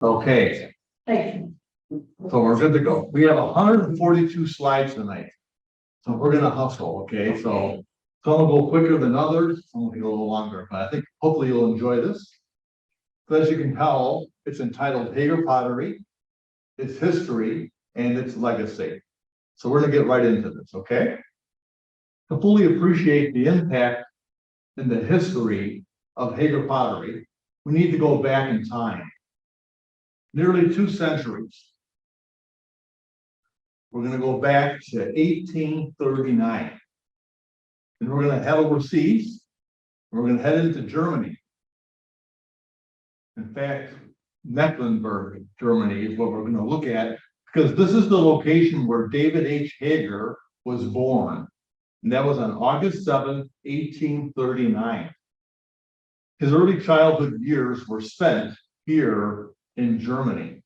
Okay, so we're good to go. We have 142 slides tonight. So we're gonna hustle, okay? So some will go quicker than others, some will be a little longer, but I think hopefully you'll enjoy this. So as you can tell, it's entitled Haeger Pottery, its history, and its legacy. So we're gonna get right into this, okay? To fully appreciate the impact and the history of Haeger Pottery, we need to go back in time. Nearly 2 centuries. We're going to go back to 1839. And we're going to head overseas. We're going to head into Germany. In fact, Mecklenburg, Germany is what we're going to look at, because this is the location where David H. Haeger was born. And that was on August 7th, 1839. His early childhood years were spent here in Germany.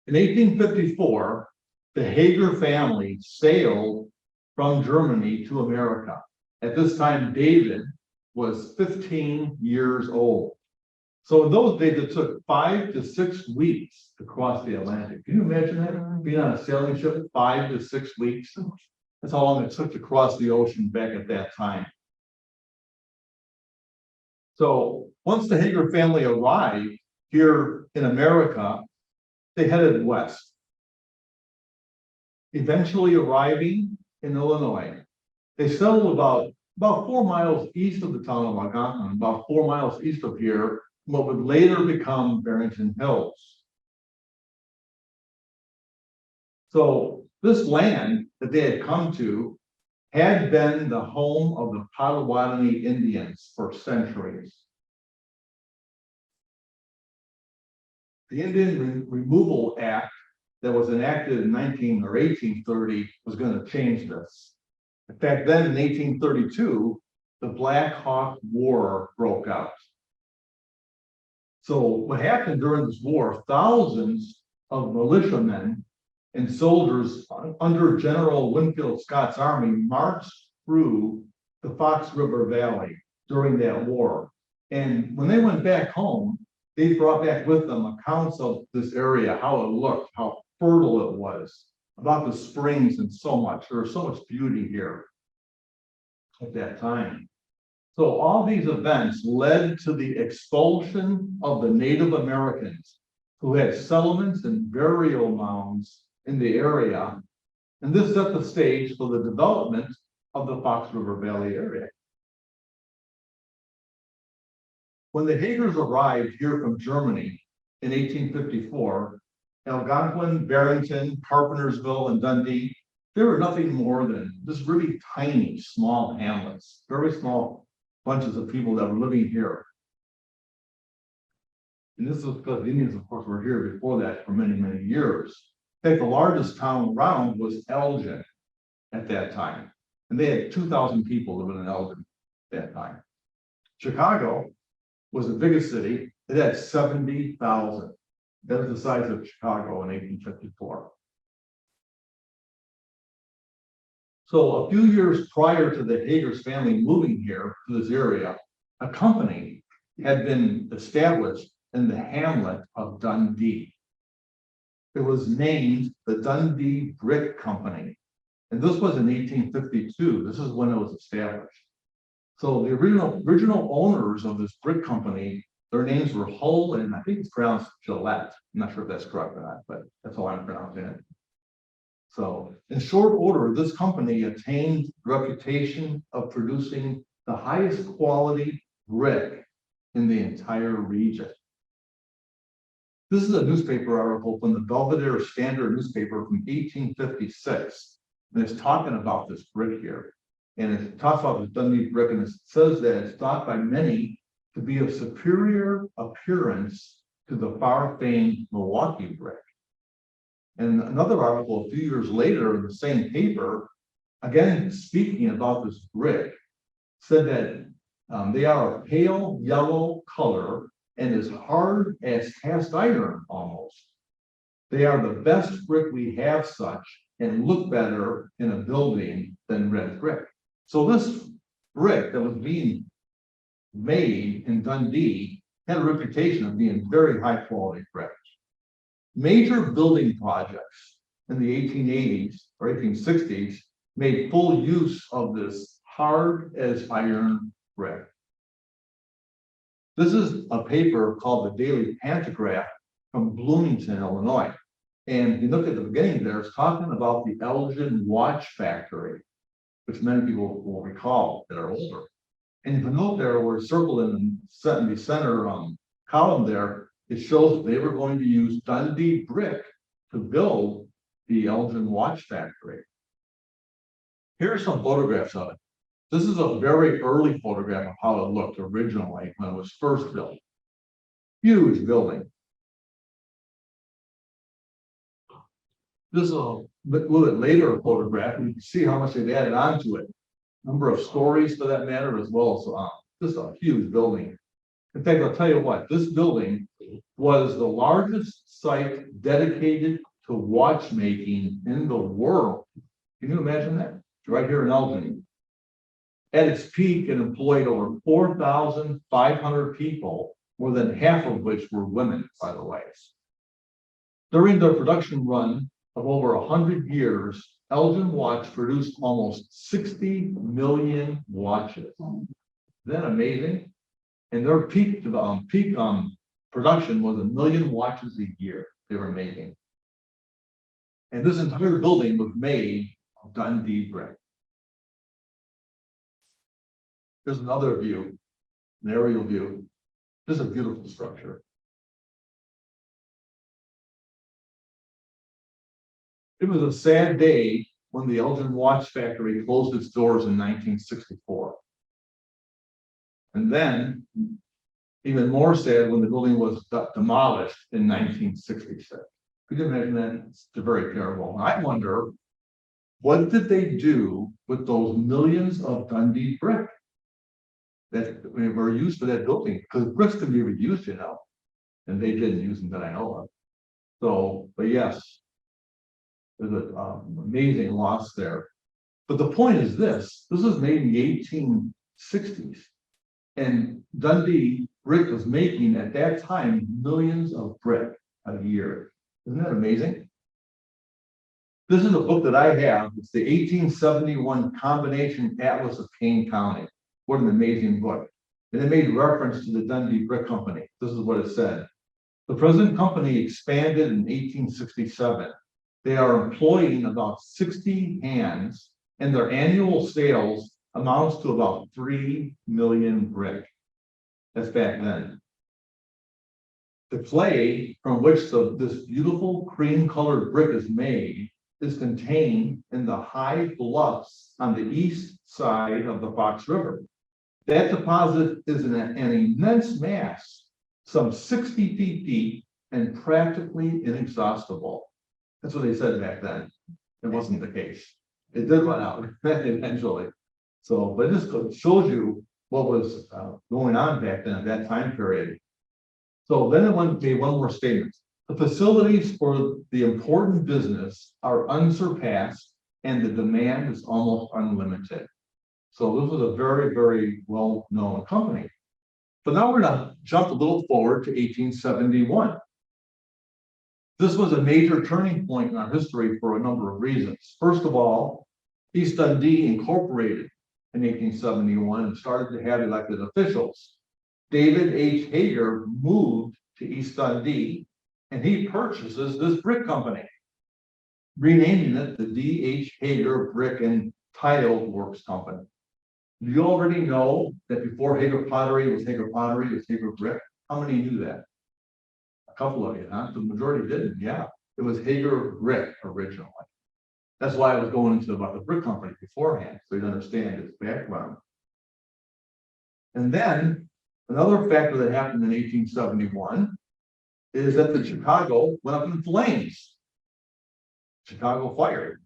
In 1854, the Haeger family sailed from Germany to America. At this time, David was 15 years old. So in those days, it took 5 to 6 weeks to cross the Atlantic. Can you imagine that? Being on a sailing ship 5 to 6 weeks? That's how long it took to cross the ocean back at that time. So once the Haeger family arrived here in America, they headed west, eventually arriving in Illinois. They settled about 4 miles east of the town of Algonquin, about 4 miles east of here, what would later become Barrington Hills. So this land that they had come to had been the home of the Potawatomi Indians for centuries. The Indian Removal Act that was enacted in 1830 was going to change this. In fact, then in 1832, the Black Hawk War broke out. So what happened during this war, thousands of militiamen and soldiers under General Winfield Scott's army marched through the Fox River Valley during that war. And when they went back home, they brought back with them accounts of this area, how it looked, how fertile it was, about the springs and so much. There was so much beauty here at that time. So all these events led to the expulsion of the Native Americans who had settlements and burial mounds in the area. And this set the stage for the development of the Fox River Valley area. When the Haegers arrived here from Germany in 1854, Algonquin, Barrington, Carpentersville, and Dundee, they were nothing more than just really tiny, small hamlets, very small bunches of people that were living here. And this was because the Indians, of course, were here before that for many, many years. In fact, the largest town around was Elgin at that time. And they had 2,000 people living in Elgin at that time. Chicago was the biggest city. It had 70,000. That was the size of Chicago in 1854. So a few years prior to the Haeger's family moving here to this area, a company had been established in the hamlet of Dundee. It was named the Dundee Brick Company. And this was in 1852. This is when it was established. So the original owners of this brick company, their names were Hull, and I think it's pronounced Gillette. I'm not sure if that's correct or not, but that's how I'm pronouncing it. So in short order, this company attained the reputation of producing the highest quality brick in the entire region. This is a newspaper article from the Belvedere Standard newspaper from 1856. And it's talking about this brick here. And it talks about the Dundee brick, and it says that it's thought by many to be of superior appearance to the far-famed Milwaukee brick. And another article a few years later in the same paper, again speaking about this brick, said that they are a pale yellow color and as hard as cast iron almost. They are the best brick we have such, and look better in a building than red brick. So this brick that was being made in Dundee had a reputation of being very high quality brick. Major building projects in the 1880s or 1860s made full use of this hard as iron brick. This is a paper called the Daily Pantograph from Bloomington, Illinois. And if you look at the beginning there, it's talking about the Elgin Watch Factory, which many people will recall that are older. And if you note there, we're circled in the center column there, it shows they were going to use Dundee brick to build the Elgin Watch Factory. Here are some photographs of it. This is a very early photograph of how it looked originally when it was first built. Huge building. This is a little bit later photograph, and you can see how much they've added onto it. Number of stories for that matter, as well as just a huge building. In fact, I'll tell you what, this building was the largest site dedicated to watchmaking in the world. Can you imagine that? Right here in Elgin. At its peak, it employed over 4,500 people, more than half of which were women, by the way. During their production run of over 100 years, Elgin Watch produced almost 60 million watches. Isn't that amazing? And their peak production was 1 million watches a year they were making. And this entire building was made of Dundee brick. There's another view, an aerial view. This is a beautiful structure. It was a sad day when the Elgin Watch Factory closed its doors in 1964. And then, even more sad when the building was demolished in 1966. Could you imagine that? It's very terrible. I wonder, what did they do with those millions of Dundee brick that were used for that building? Because bricks can be reused, you know, and they didn't use them that I know of. So, but yes, there's an amazing loss there. But the point is this was made in the 1860s. And Dundee brick was making at that time millions of brick a year. Isn't that amazing? This is a book that I have. It's the 1871 Combination Atlas of Kane County. What an amazing book. And it made reference to the Dundee Brick Company. This is what it said. The present company expanded in 1867. They are employing about 60 hands, and their annual sales amounts to about 3 million brick. That's back then. The clay from which this beautiful cream colored brick is made is contained in the high bluffs on the east side of the Fox River. That deposit is an immense mass, some 60 feet deep and practically inexhaustible. That's what they said back then. It wasn't the case. It did run out eventually. So, but this shows you what was going on back then at that time period. So then it made one more statement. The facilities for the important business are unsurpassed and the demand is almost unlimited. So this was a very, very well-known company. But now we're going to jump a little forward to 1871. This was a major turning point in our history for a number of reasons. First of all, East Dundee incorporated in 1871 and started to have elected officials. David H. Haeger moved to East Dundee and he purchases this brick company, renaming it the D.H. Haeger Brick and Tile Works Company. Do you already know that before Haeger Pottery was Haeger Pottery, it was Haeger Brick? How many knew that? A couple of you, huh? The majority didn't, yeah. It was Haeger Brick originally. That's why I was going into about the brick company beforehand, so you'd understand its background. And then another factor that happened in 1871 is that the Chicago went up in flames. Chicago fire.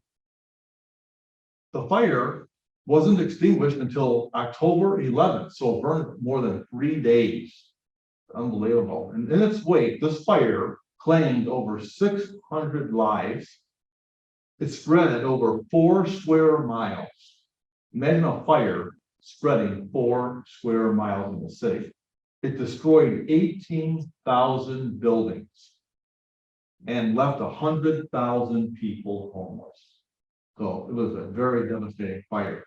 The fire wasn't extinguished until October 11th, so it burned more than 3 days. Unbelievable. And in its wake, this fire claimed over 600 lives. It spread over 4 square miles. Imagine a fire spreading 4 square miles in the city. It destroyed 18,000 buildings and left 100,000 people homeless. So it was a very devastating fire.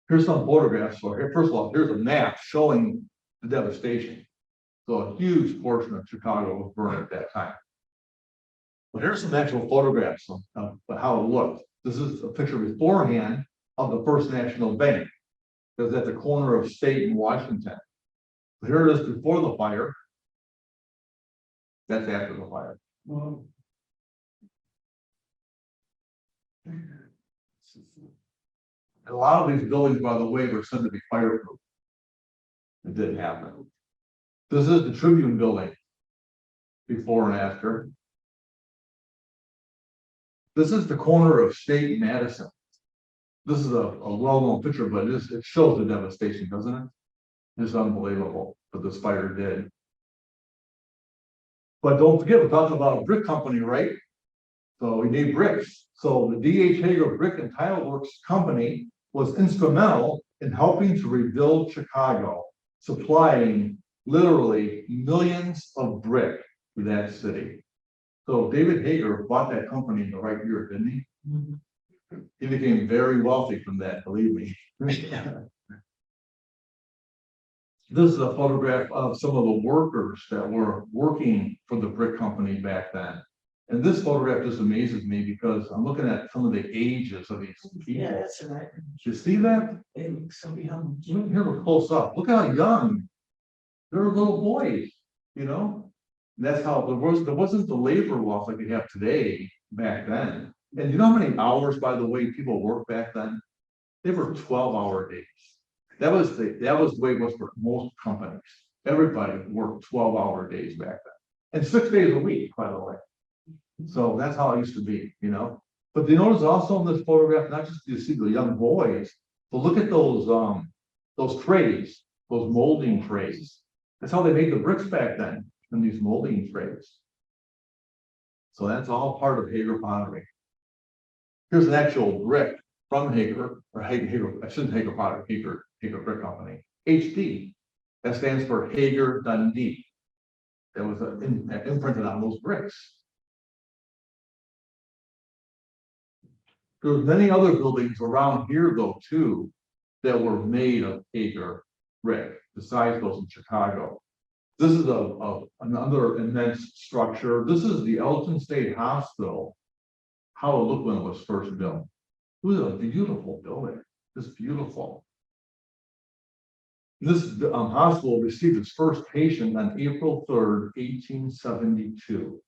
Here's some photographs. So here, first of all, here's a map showing the devastation. So a huge portion of Chicago was burned at that time. But here's some actual photographs of how it looked. This is a picture beforehand of the First National Bank. It was at the corner of State and Washington. But here it is before the fire. That's after the fire. Wow. A lot of these buildings, by the way, were said to be fireproof. It didn't happen. This is the Tribune building, before and after. This is the corner of State and Madison. This is a well-known picture, but it shows the devastation, doesn't it? It's unbelievable what this fire did. But don't forget, we're talking about a brick company, right? So we need bricks. So the D.H. Haeger Brick and Tile Works Company was instrumental in helping to rebuild Chicago, supplying literally millions of brick to that city. So David Haeger bought that company in the right year, didn't he? Mm-hmm. He became very wealthy from that, believe me. This is a photograph of some of the workers that were working for the brick company back then. And this photograph just amazes me because I'm looking at some of the ages of these people. Yeah, that's right. Did you see that? They look so young. Here we're close up. Look how young. They're little boys, you know? And that's how there wasn't the labor laws like we have today back then. And you know how many hours, by the way, people worked back then? They were 12-hour days. That was the way it was for most companies. Everybody worked 12-hour days back then. And 6 days a week, by the way. So that's how it used to be, you know. But you notice also in this photograph, not just you see the young boys, but look at those trays, those molding trays. That's how they made the bricks back then, in these molding trays. So that's all part of Haeger Pottery. Here's an actual brick from Haeger, or Haeger, I shouldn't Haeger Pottery, Haeger Brick Company. HD. That stands for Haeger Dundee. That was imprinted on those bricks. There's many other buildings around here, though, too, that were made of Haeger brick, besides those in Chicago. This is another immense structure. This is the Elton State Hospital, how it looked when it was first built. It was a beautiful building, just beautiful. This hospital received its first patient on April 3rd, 1872.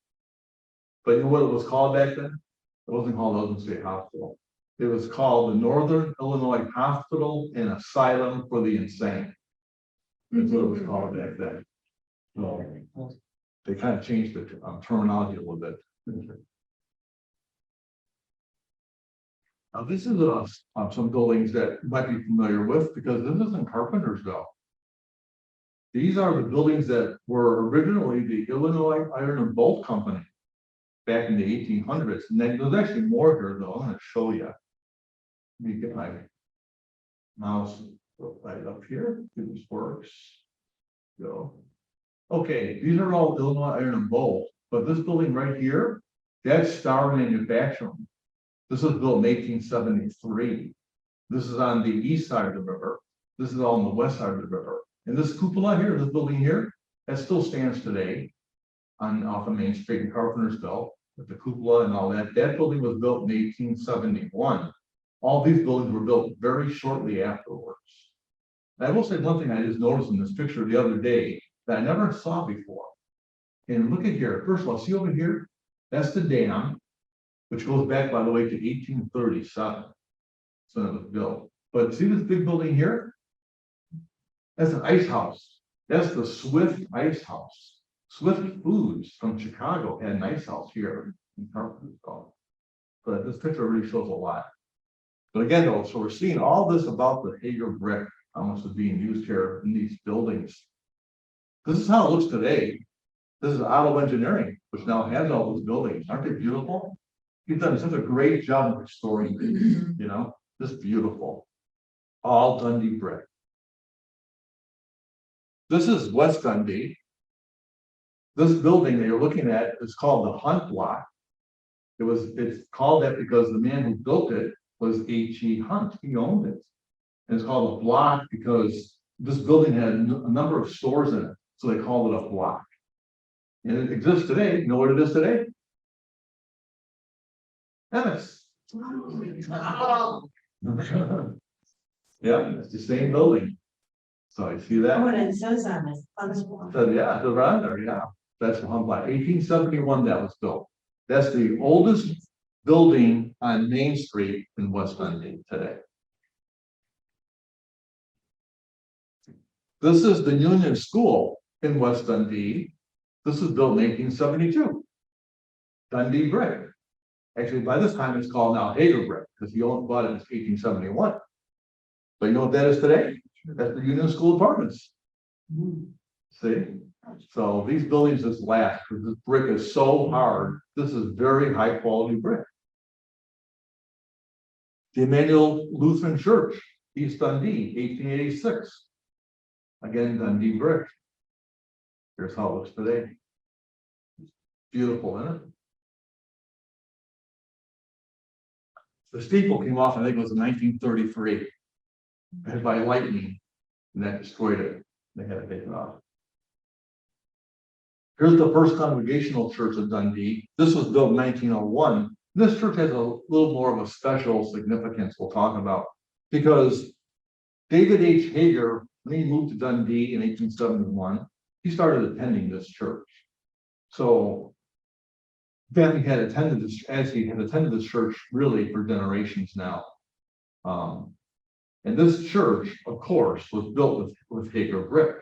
But you know what it was called back then? It wasn't called Elton State Hospital. It was called the Northern Illinois Hospital and Asylum for the Insane. That's what it was called back then. So they kind of changed the terminology a little bit. Now this is some buildings that you might be familiar with because this is in Carpentersville. These are the buildings that were originally the Illinois Iron and Bolt Company back in the 1800s. And then there's actually more here, though. I'm going to show you. Let me get my mouse right up here. See this works. Go. Okay, these are all Illinois Iron and Bolt, but this building right here, that's Star Manufacturing. This was built in 1873. This is on the east side of the river. This is all on the west side of the river. And this cupola here, this building here, that still stands today off of Main Street in Carpentersville with the cupola and all that. That building was built in 1871. All these buildings were built very shortly afterwards. And I will say one thing I just noticed in this picture the other day that I never saw before. And look at here. First of all, see over here? That's the dam, which goes back, by the way, to 1837. So it was built. But see this big building here? That's an ice house. That's the Swift Ice House. Swift Foods from Chicago had an ice house here in Carpentersville. But this picture really shows a lot. But again, though, so we're seeing all this about the Haeger brick, how much is being used here in these buildings. This is how it looks today. This is Auto Engineering, which now has all those buildings. Aren't they beautiful? You've done such a great job of restoring these, you know, just beautiful. All Dundee brick. This is West Dundee. This building that you're looking at is called the Hunt Block. It's called that because the man who built it was H.E. Hunt. He owned it. And it's called a block because this building had a number of stores in it. So they called it a block. And it exists today. You know what it is today? Ennis. Yeah, it's the same building. So I see that. Oh, and it says on it. So yeah, it's around there, yeah. That's the Hunt Block. 1871 that was built. That's the oldest building on Main Street in West Dundee today. This is the Union School in West Dundee. This was built in 1872. Dundee brick. Actually, by this time it's called now Haeger brick because he only bought it in 1871. But you know what that is today? That's the Union School apartments. See? So these buildings just last because this brick is so hard. This is very high quality brick. The Emmanuel Lutheran Church, East Dundee, 1886. Again, Dundee brick. Here's how it looks today. Beautiful, isn't it? The steeple came off, I think it was in 1933, hit by lightning, and that destroyed it. They had to take it off. Here's the First Congregational Church of Dundee. This was built in 1901. This church has a little more of a special significance we'll talk about because David H. Haeger, when he moved to Dundee in 1871, he started attending this church. So family had attended this, as he had attended this church really for generations now. And this church, of course, was built with Haeger brick.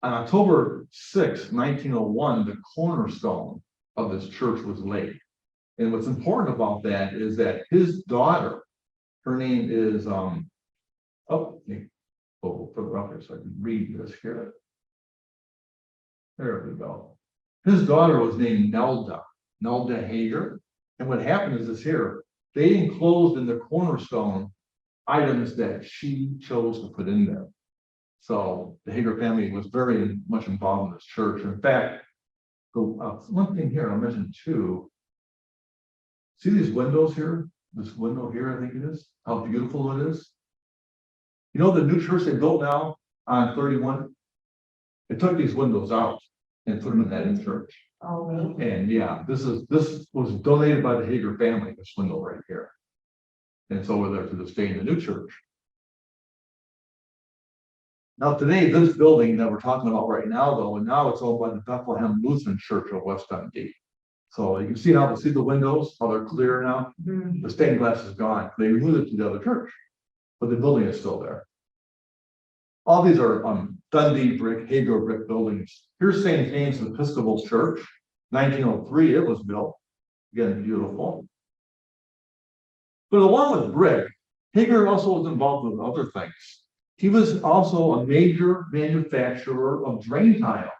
On October 6, 1901, the cornerstone of this church was laid. And what's important about that is that his daughter, her name is, put it up here so I can read this here. There we go. His daughter was named Nelda Haeger. And what happened is this here, they enclosed in the cornerstone items that she chose to put in there. So the Haeger family was very much involved in this church. In fact, the one thing here, I'll mention too. See these windows here? This window here, I think it is. How beautiful it is. You know the new church they built now on 31? They took these windows out and put them in that in church. Oh, really? And yeah, this was donated by the Haeger family, this window right here. And it's over there to this day in the new church. Now today, this building that we're talking about right now, though, and now it's owned by the Bethlehem Lutheran Church of West Dundee. So you can see the windows, how they're clear now. Mm-hmm. The stained glass is gone. They removed it to the other church, but the building is still there. All these are Dundee brick, Haeger brick buildings. Here's St. James Episcopal Church, 1903. It was built. Again, beautiful. But along with brick, Haeger also was involved with other things. He was also a major manufacturer of drain tile.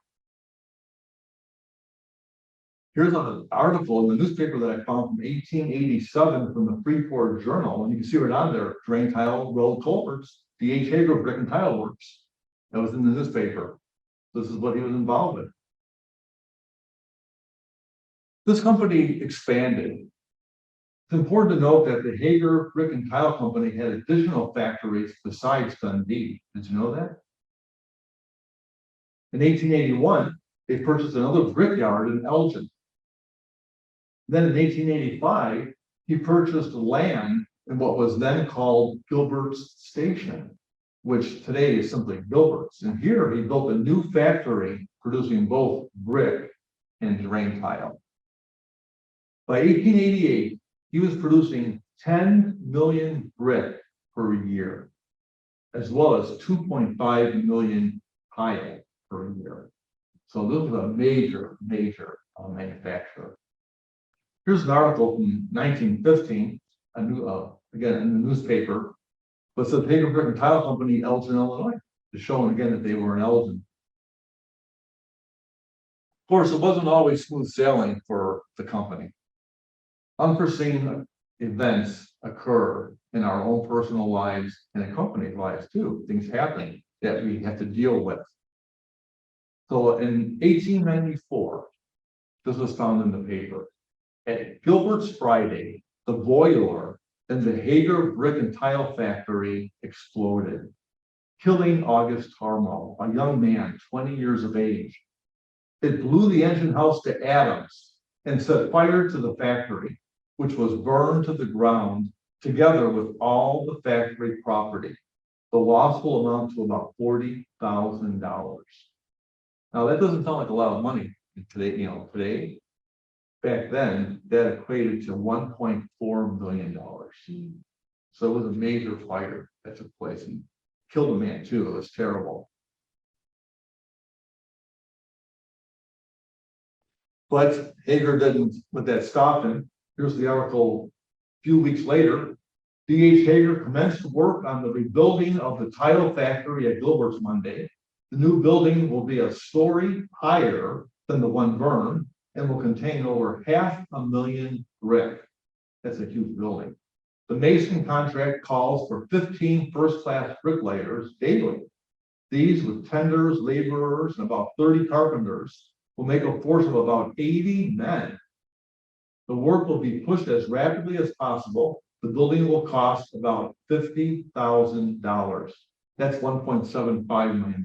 Here's an article in the newspaper that I found from 1887 from the Freeport Journal, and you can see right on there, drain tile, road culverts, the H. Haeger Brick and Tile Works. That was in the newspaper. This is what he was involved with. This company expanded. It's important to note that the Haeger Brick and Tile Company had additional factories besides Dundee. Did you know that? In 1881, they purchased another brickyard in Elgin. Then in 1885, he purchased land in what was then called Gilbert's Station, which today is simply Gilbert's. And here he built a new factory producing both brick and drain tile. By 1888, he was producing 10 million brick per year, as well as 2.5 million tile per year. So this was a major manufacturer. Here's an article from 1915, again in the newspaper, but said Haeger Brick and Tile Company, Elgin, Illinois, to show again that they were in Elgin. Of course, it wasn't always smooth sailing for the company. Unforeseen events occur in our own personal lives and in company lives too. Things happening that we have to deal with. So in 1894, this was found in the paper. At Gilbert's Friday, the boiler in the Haeger Brick and Tile Factory exploded, killing August Harmo, a young man, 20 years of age. It blew the engine house to atoms and set fire to the factory, which was burned to the ground together with all the factory property. The loss will amount to about $40,000. Now, that doesn't sound like a lot of money today, today. Back then, that equated to $1.4 million. So it was a major fire that took place and killed a man too. It was terrible. But Haeger didn't let that stop him. Here's the article. A few weeks later, D.H. Haeger commenced work on the rebuilding of the tile factory at Gilbert's Monday. The new building will be a story higher than the one burned and will contain over 500,000 brick. That's a huge building. The mason contract calls for 15 first-class bricklayers daily. These, with tenders, laborers, and about 30 carpenters, will make a force of about 80 men. The work will be pushed as rapidly as possible. The building will cost about $50,000. That's $1.75 million.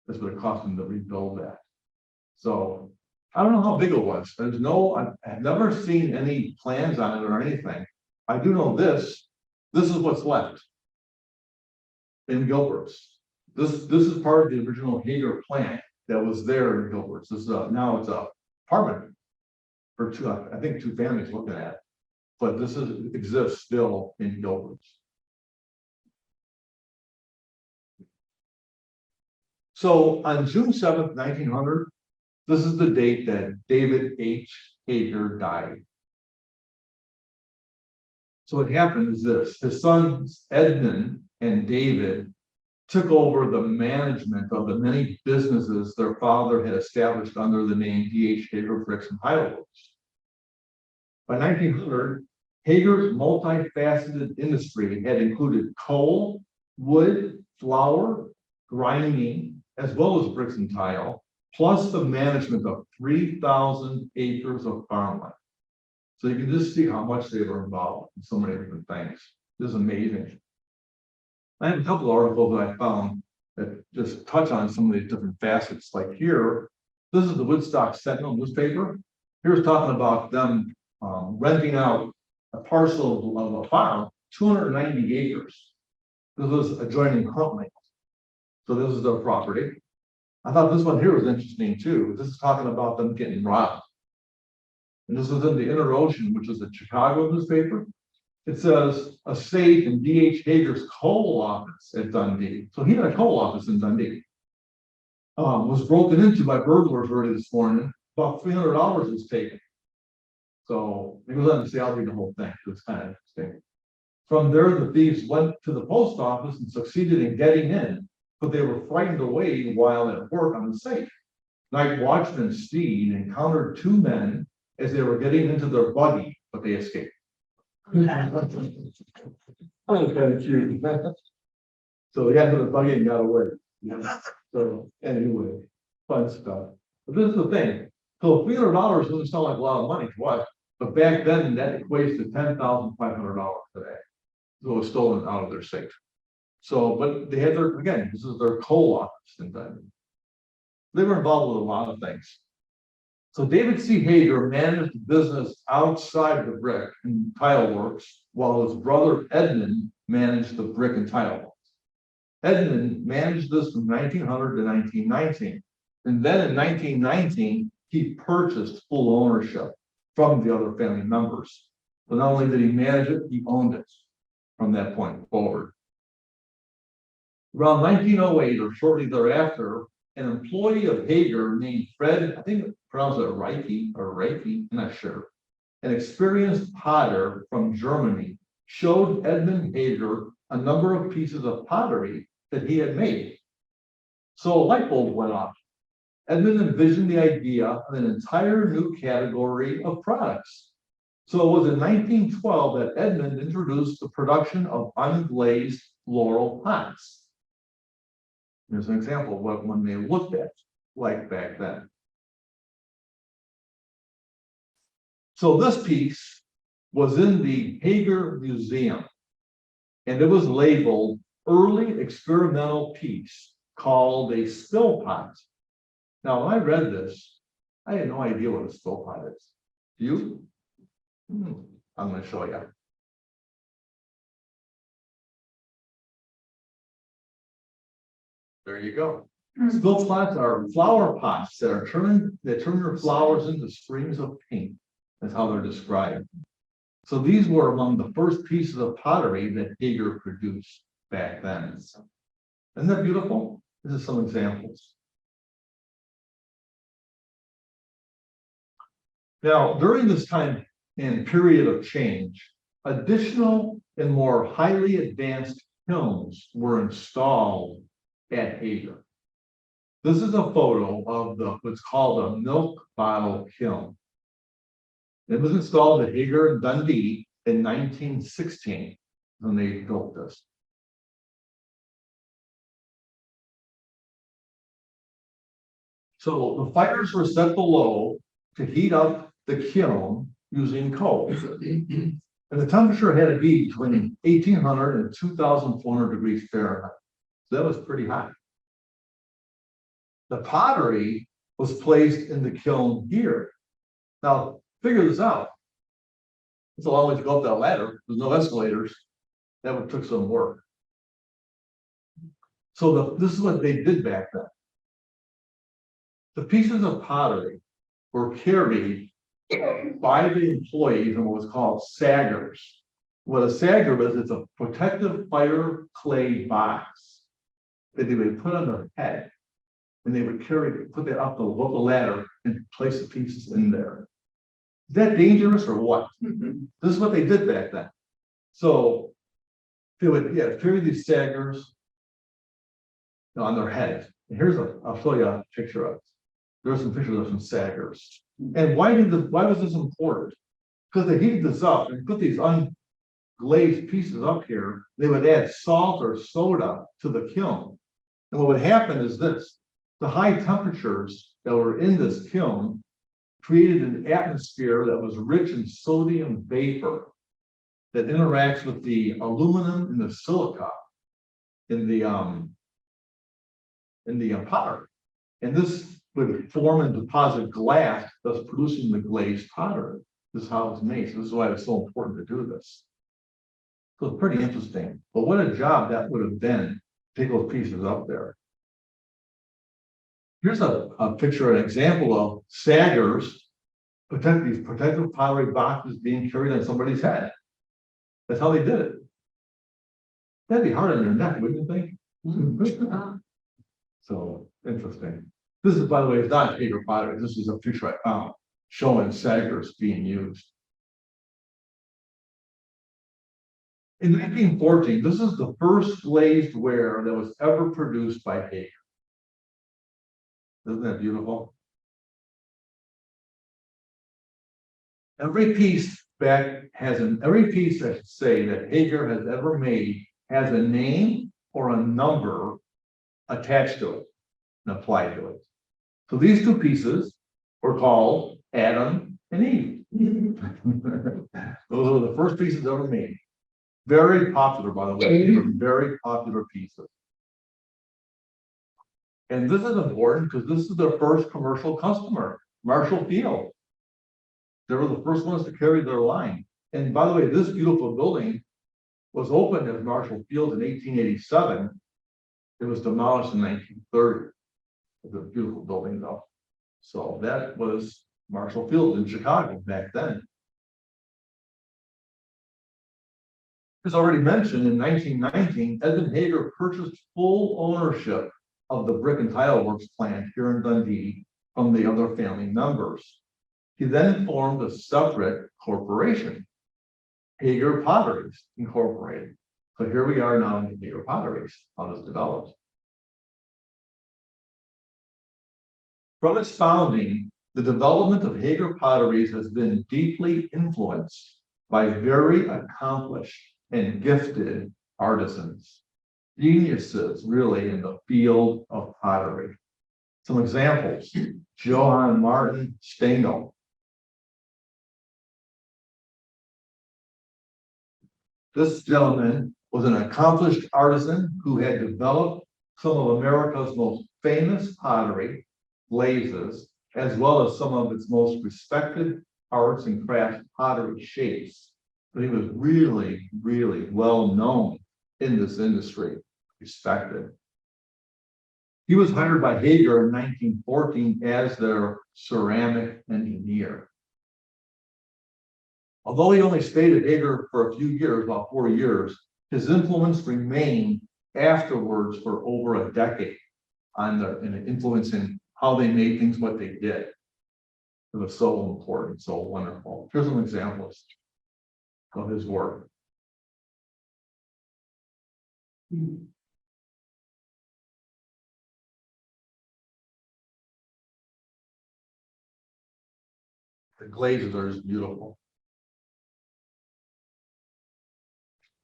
That's what it cost them to rebuild that. So I don't know how big it was. I've never seen any plans on it or anything. I do know this. This is what's left in Gilbert's. This is part of the original Haeger plant that was there in Gilbert's. This is now it's a apartment for I think two families looking at it. But exists still in Gilbert's. So on June 7th, 1900, this is the date that David H. Haeger died. So what happened is this: his sons Edmund and David took over the management of the many businesses their father had established under the name D.H. Haeger Bricks and Tile Works. By 1900, Haeger's multifaceted industry had included coal, wood, flour, grinding, as well as bricks and tile, plus the management of 3,000 acres of farmland. So you can just see how much they were involved in so many different things. This is amazing. I have a couple of articles that I found that just touch on some of these different facets. Like here, this is the Woodstock Sentinel newspaper. Here's talking about them renting out a parcel of a farm, 290 acres. This was adjoining Huntley. So this is their property. I thought this one here was interesting too. This is talking about them getting robbed. And this was in the Inner Ocean, which is a Chicago newspaper. It says a safe in D.H. Haeger's coal office at Dundee. So he had a coal office in Dundee. Was broken into by burglars early this morning. About $300 was taken. So it goes on to say, I'll read the whole thing. It's kind of interesting. From there, the thieves went to the post office and succeeded in getting in, but they were frightened away while at work on the safe. Night watchman Steed encountered two men as they were getting into their buggy, but they escaped. That was kind of cute. So he got into the buggy and got away. So anyway, fun stuff. But this is the thing. So $300 doesn't sound like a lot of money to us, but back then that equates to $10,500 today. So it was stolen out of their safe. So, but they had this is their coal office in Diamond. They were involved with a lot of things. So David C. Haeger managed the business outside the brick and tile works, while his brother Edmund managed the brick and tile works. Edmund managed this from 1900 to 1919. And then in 1919, he purchased full ownership from the other family members. So not only did he manage it, he owned it from that point forward. Around 1908 or shortly thereafter, an employee of Haeger named Fred, I think pronounced it Reiki, I'm not sure, an experienced potter from Germany, showed Edmund Haeger a number of pieces of pottery that he had made. So a light bulb went off. Edmund envisioned the idea of an entire new category of products. So it was in 1912 that Edmund introduced the production of unglazed floral pots. Here's an example of what one may have looked at. like back then. So this piece was in the Haeger Museum, and it was labeled early experimental piece called a spill pot. Now, when I read this, I had no idea what a spill pot is. Do you? I'm going to show you. There you go. Spill pots are flower pots that turn your flowers into strings of paint. That's how they're described. So these were among the first pieces of pottery that Haeger produced back then. Isn't that beautiful? This is some examples. Now, during this time and period of change, additional and more highly advanced kilns were installed at Haeger. This is a photo of what's called a milk bottle kiln. It was installed at Haeger in Dundee in 1916 when they built this. So the fires were set below to heat up the kiln using coal. And the temperature had to be between 1800 and 2400 degrees Fahrenheit. So that was pretty hot. The pottery was placed in the kiln here. Now, figure this out. It's a long way to go up that ladder. There's no escalators. That took some work. So this is what they did back then. The pieces of pottery were carried by the employees in what was called saggers. What a sagger is, it's a protective fire clay box that they would put on their head, and they would put that up the local ladder and place the pieces in there. Is that dangerous or what? This is what they did back then. So they would carry these saggers on their heads. And I'll show you a picture of it. There's some pictures of some saggers. And why was this important? Because they heated this up and put these unglazed pieces up here. They would add salt or soda to the kiln. And what would happen is this: the high temperatures that were in this kiln created an atmosphere that was rich in sodium vapor that interacts with the aluminum and the silica in the pottery. And this would form and deposit glass, thus producing the glazed pottery. This is how it's made. So this is why it's so important to do this. So it's pretty interesting. But what a job that would have been to take those pieces up there. Here's a picture, an example of saggers, these protective pottery boxes being carried on somebody's head. That's how they did it. That'd be hard on your neck, wouldn't you think? So interesting. This is, by the way, it's not Haeger pottery. This is a picture I found showing saggers being used. In 1914, this is the first glazed ware that was ever produced by Haeger. Isn't that beautiful? Every piece I should say, that Haeger has ever made has a name or a number attached to it and applied to it. So these two pieces were called Adam and Eve. Those are the first pieces ever made. Very popular, by the way. These are very popular pieces. And this is important because this is their first commercial customer, Marshall Field. They were the first ones to carry their line. And by the way, this beautiful building was opened as Marshall Field in 1887. It was demolished in 1930. It's a beautiful building though. So that was Marshall Field in Chicago back then. As already mentioned, in 1919, Edmund Haeger purchased full ownership of the brick and tile works plant here in Dundee from the other family members. He then formed a separate corporation, Haeger Potteries Incorporated. So here we are now in Haeger Potteries, how this developed. From its founding, the development of Haeger Potteries has been deeply influenced by very accomplished and gifted artisans, geniuses really in the field of pottery. Some examples: Johann Martin Stengel. This gentleman was an accomplished artisan who had developed some of America's most famous pottery, glazes, as well as some of its most respected arts and crafts pottery shapes. But he was really, really well known in this industry, respected. He was hired by Haeger in 1914 as their ceramic engineer. Although he only stayed at Haeger for a few years, about 4 years, his influence remained afterwards for over a decade and influencing how they made things what they did. It was so important, so wonderful. Here's some examples of his work. The glazes are just beautiful.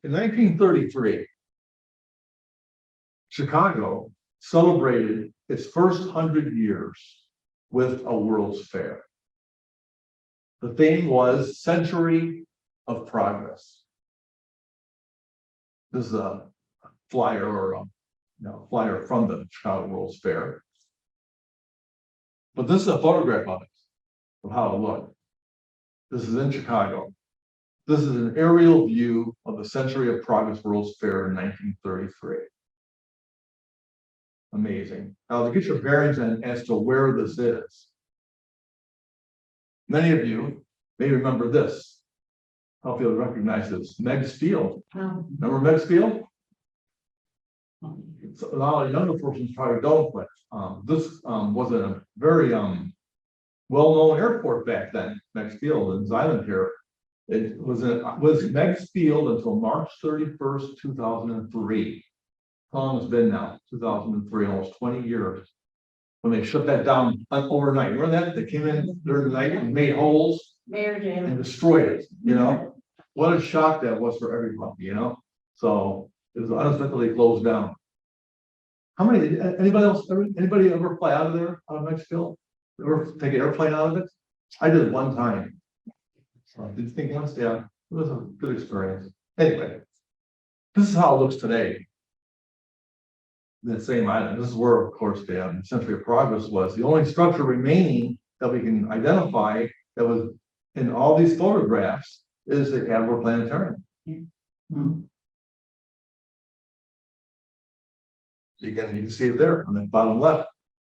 In 1933, Chicago celebrated its first 100 years with a World's Fair. The theme was Century of Progress. This is a flyer or a flyer from the Chicago World's Fair. But this is a photograph of it, of how it looked. This is in Chicago. This is an aerial view of the Century of Progress World's Fair in 1933. Amazing. Now, to get your bearings as to where this is, many of you may remember this. I hope you'll recognize this. Meg's Field. Remember Meg's Field? So a lot of younger persons probably don't, but this was a very well-known airport back then, Meg's Field in Island here. It was Meg's Field until March 31st, 2003. How long has it been now? 2003, almost 20 years. When they shut that down overnight. Remember that? They came in during the night and made holes and destroyed it, you know? What a shock that was for everybody, you know? So it was unexpectedly closed down. How many, anybody ever fly out of there, out of Meg's Field? Ever take an airplane out of it? I did it one time. So did you think once? Yeah, it was a good experience. Anyway, this is how it looks today. The same island. This is where, of course, the Century of Progress was. The only structure remaining that we can identify that was in all these photographs is the Haeger Planetarium. So you can see it there on the bottom left,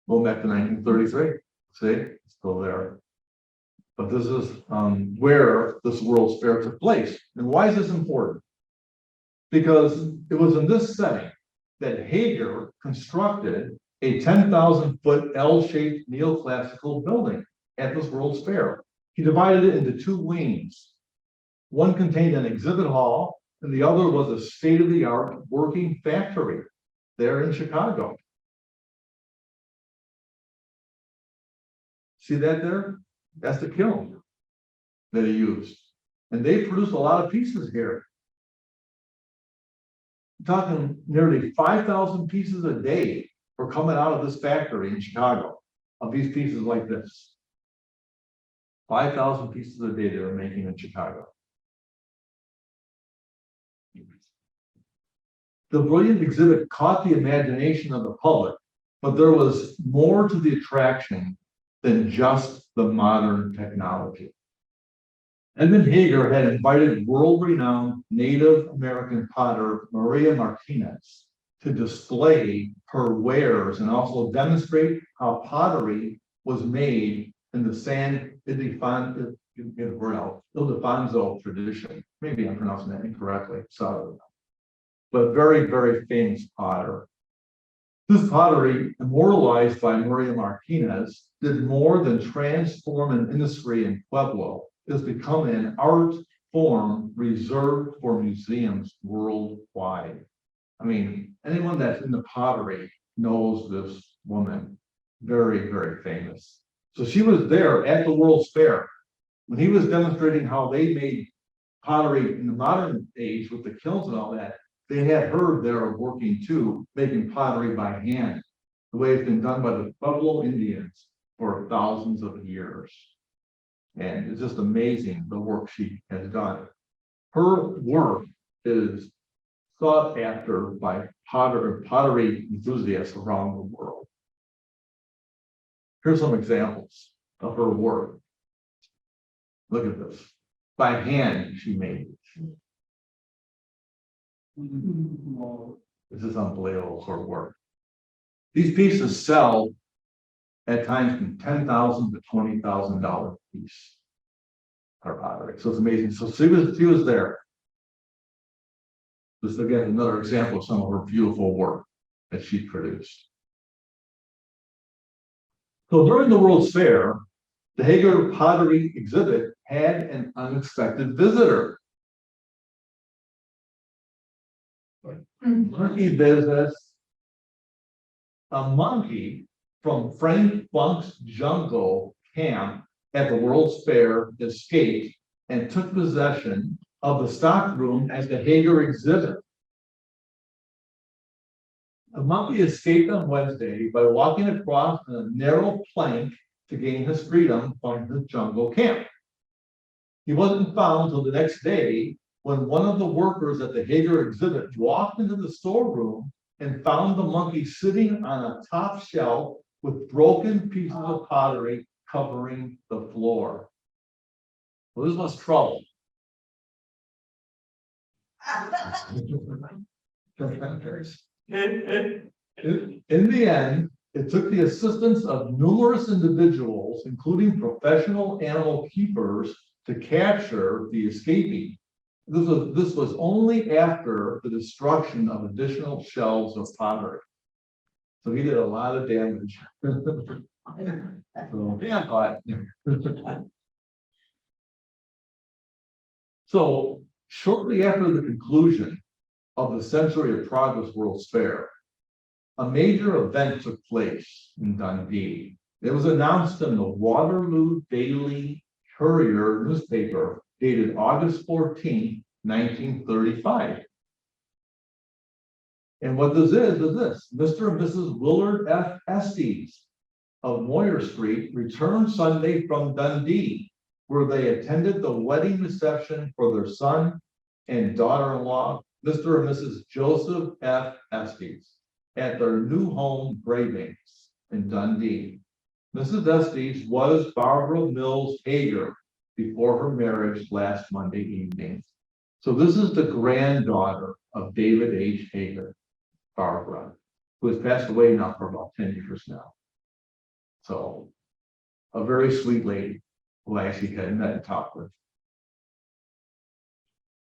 going back to 1933. See, it's still there. But this is where this World's Fair took place. And why is this important? Because it was in this setting that Haeger constructed a 10,000-foot L-shaped neoclassical building at this World's Fair. He divided it into two wings. One contained an exhibit hall, and the other was a state-of-the-art working factory there in Chicago. See that there? That's the kiln that he used. And they produced a lot of pieces here. I'm talking nearly 5,000 pieces a day were coming out of this factory in Chicago of these pieces like this. 5,000 pieces a day they were making in Chicago. The brilliant exhibit caught the imagination of the public, but there was more to the attraction than just the modern technology. Edmund Haeger had invited world-renowned Native American potter Maria Martinez to display her wares and also demonstrate how pottery was made in the San Ildefonso tradition. Maybe I'm pronouncing that incorrectly, sorry. But very, very famous potter. This pottery, immortalized by Maria Martinez, did more than transform an industry in Pueblo. It has become an art form reserved for museums worldwide. I mean, anyone that's into pottery knows this woman. Very, very famous. So she was there at the World's Fair when he was demonstrating how they made pottery in the modern age with the kilns and all that. They had her there working too, making pottery by hand. the way it's been done by the Pueblo Indians for thousands of years. And it's just amazing the work she has done. Her work is sought after by pottery enthusiasts around the world. Here's some examples of her work. Look at this. By hand, she made it. This is unbelievable, her work. These pieces sell at times from $10,000 to $20,000 a piece. Her pottery. So it's amazing. So she was there. This is again another example of some of her beautiful work that she produced. So during the World's Fair, the Haeger Pottery exhibit had an unexpected visitor. Monkey business. A monkey from Frank Funk's jungle camp at the World's Fair escaped and took possession of the stock room at the Haeger exhibit. The monkey escaped on Wednesday by walking across a narrow plank to gain his freedom from the jungle camp. He wasn't found until the next day when one of the workers at the Haeger exhibit walked into the storeroom and found the monkey sitting on a top shelf with broken pieces of pottery covering the floor. Well, this was trouble. In the end, it took the assistance of numerous individuals, including professional animal keepers, to capture the escapee. This was only after the destruction of additional shelves of pottery. So he did a lot of damage. So shortly after the conclusion of the Century of Progress World's Fair, a major event took place in Dundee. It was announced in the Waterloo Daily Courier newspaper dated August 14, 1935. And what this is this. Mr. and Mrs. Willard F. Estes of Moyer Street returned Sunday from Dundee, where they attended the wedding reception for their son and daughter-in-law, Mr. and Mrs. Joseph F. Estes, at their new home, Bravings, in Dundee. Mrs. Estes was Barbara Mills Haeger before her marriage last Monday evening. So this is the granddaughter of David H. Haeger, Barbara, who has passed away now for about 10 years now. So a very sweet lady who I actually had met and talked with.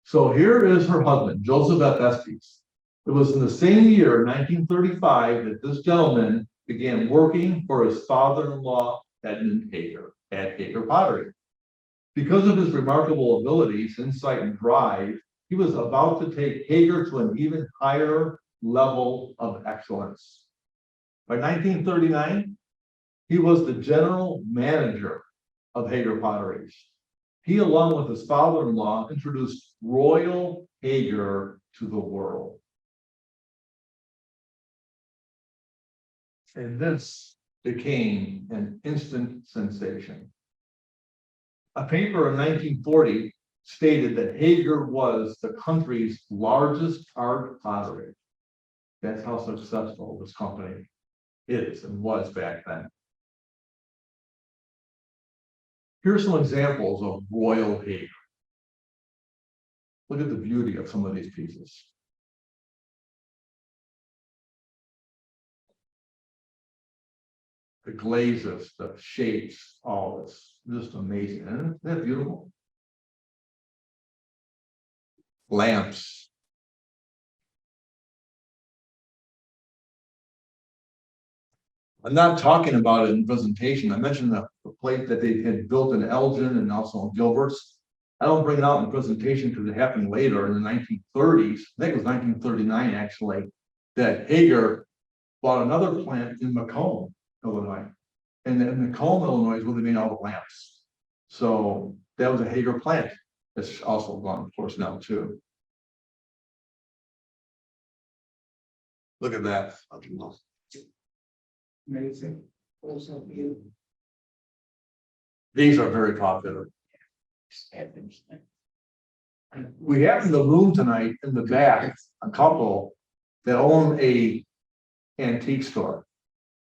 So here is her husband, Joseph F. Estes. It was in the same year, 1935, that this gentleman began working for his father-in-law, Edmund Haeger, at Haeger Pottery. Because of his remarkable abilities, insight, and drive, he was about to take Haeger to an even higher level of excellence. By 1939, he was the general manager of Haeger Potteries. He, along with his father-in-law, introduced Royal Haeger to the world. And this became an instant sensation. A paper in 1940 stated that Haeger was the country's largest art pottery. That's how successful this company is and was back then. Here's some examples of Royal Haeger. Look at the beauty of some of these pieces. The glazes, the shapes, all this, just amazing. Isn't that beautiful? Lamps. I'm not talking about it in presentation. I mentioned the plate that they had built in Elgin and also in Gilbert's. I don't bring it out in presentation because it happened later in the 1930s. I think it was 1939 actually, that Haeger bought another plant in Macomb, Illinois. And in Macomb, Illinois is where they made all the lamps. So that was a Haeger plant. It's also gone, of course, now too. Look at that. Amazing. Also beautiful. These are very popular. We have in the room tonight in the back, a couple that own a antique store.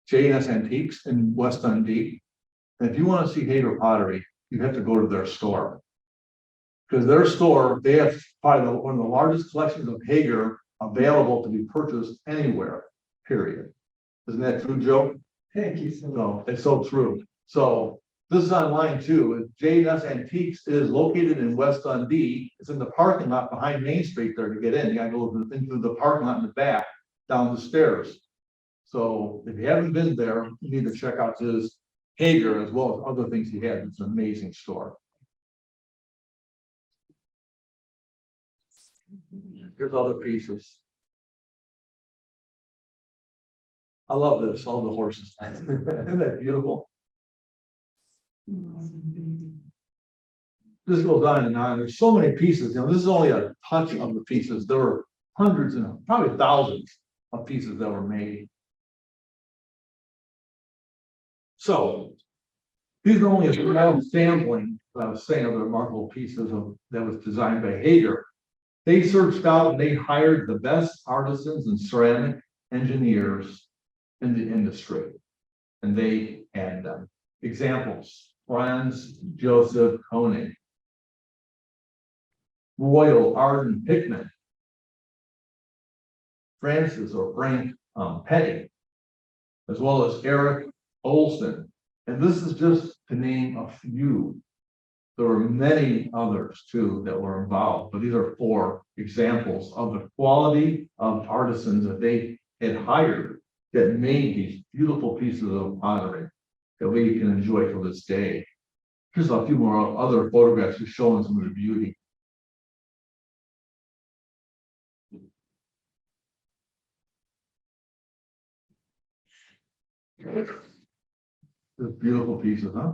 J&S Antiques in West Dundee. And if you want to see Haeger Pottery, you have to go to their store. Because their store, they have probably one of the largest collections of Haeger available to be purchased anywhere, period. Isn't that true, Joe? Thank you so much. No, it's so true. So this is online too. J&S Antiques is located in West Dundee. It's in the parking lot behind Main Street there to get in. You gotta go into the parking lot in the back, down the stairs. So if you haven't been there, you need to check out his Haeger as well as other things he has. It's an amazing store. Here's other pieces. I love this, all the horses. Isn't that beautiful? This goes on and on. There's so many pieces. You know, this is only a touch of the pieces. There were hundreds and probably thousands of pieces that were made. So these are only a small sampling, I was saying, of the remarkable pieces that was designed by Haeger. They searched out and they hired the best artisans and ceramic engineers in the industry. And they had examples. Franz Joseph Koenig, Royal Arden Pickman, Francis or Frank Petty, as well as Eric Olson. And this is just to name a few. There were many others too that were involved, but these are 4 examples of the quality of artisans that they had hired that made these beautiful pieces of pottery that we can enjoy to this day. Here's a few more other photographs just showing some of the beauty. These beautiful pieces, huh?